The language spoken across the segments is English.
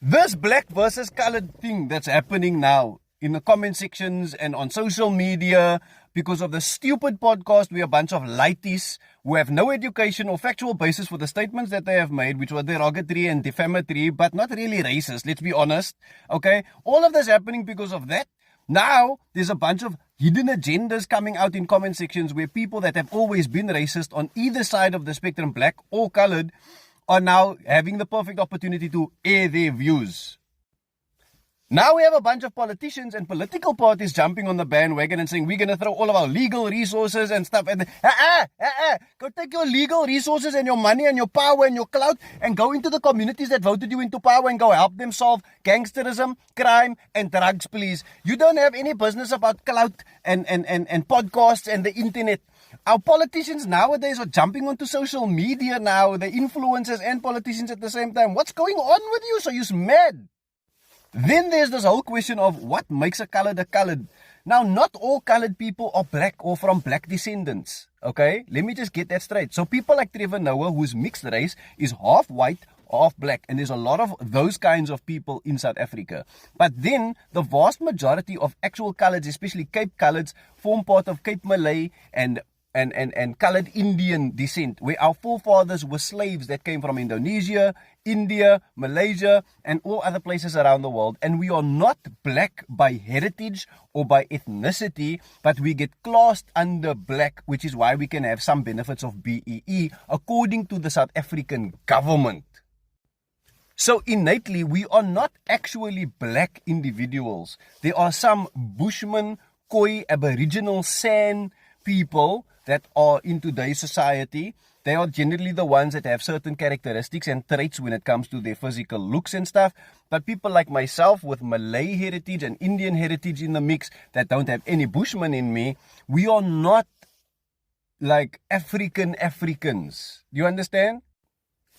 This black versus colored thing that's happening now in the comment sections and on social media because of the stupid podcast, we're a bunch of lighties who have no education or factual basis for the statements that they have made, which were derogatory and defamatory, but not really racist, let's be honest. Okay, all of this happening because of that. Now, there's a bunch of hidden agendas coming out in comment sections where people that have always been racist on either side of the spectrum, black or colored, are now having the perfect opportunity to air their views. Now we have a bunch of politicians and political parties jumping on the bandwagon and saying we're going to throw all of our legal resources and stuff. And go take your legal resources and your money and your power and your clout and go into the communities that voted you into power and go help them solve gangsterism, crime, and drugs, please. You don't have any business about clout and podcasts and the internet. Our politicians nowadays are jumping onto social media now, the influencers and politicians at the same time. What's going on with you? So you're mad. Then there's this whole question of what makes a colored a colored. Now, not all colored people are black or from black descendants. Okay, let me just get that straight. So people like Trevor Noah, who's mixed race, is half white, half black. And there's a lot of those kinds of people in South Africa. But then the vast majority of actual coloreds, especially Cape coloreds, form part of Cape Malay and colored Indian descent, where our forefathers were slaves that came from Indonesia, India, Malaysia, and all other places around the world. And we are not black by heritage or by ethnicity, but we get classed under black, which is why we can have some benefits of BEE, according to the South African government. So innately, we are not actually black individuals. There are some bushmen, Khoi, Aboriginal San people that are in today's society. They are generally the ones that have certain characteristics and traits when it comes to their physical looks and stuff. But people like myself with Malay heritage and Indian heritage in the mix that don't have any bushman in me, we are not like Africans. Do you understand?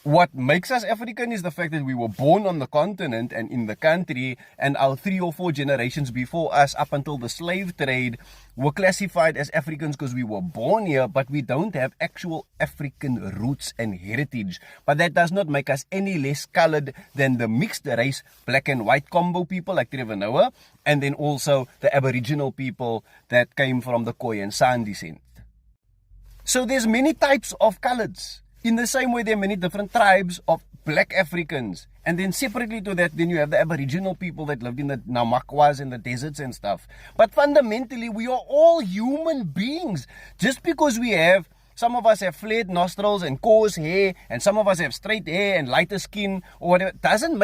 What makes us African is the fact that we were born on the continent and in the country, and our 3 or 4 generations before us, up until the slave trade, were classified as Africans because we were born here, but we don't have actual African roots and heritage. But that does not make us any less colored than the mixed race, black and white combo people like Trevor Noah, and then also the Aboriginal people that came from the Khoi and San descent. So there's many types of coloreds. In the same way, there are many different tribes of black Africans. And then separately to that, then you have the Aboriginal people that lived in the Namakwas and the deserts and stuff. But fundamentally, we are all human beings. Just because we have, some of us have flared nostrils and coarse hair, and some of us have straight hair and lighter skin, or whatever, doesn't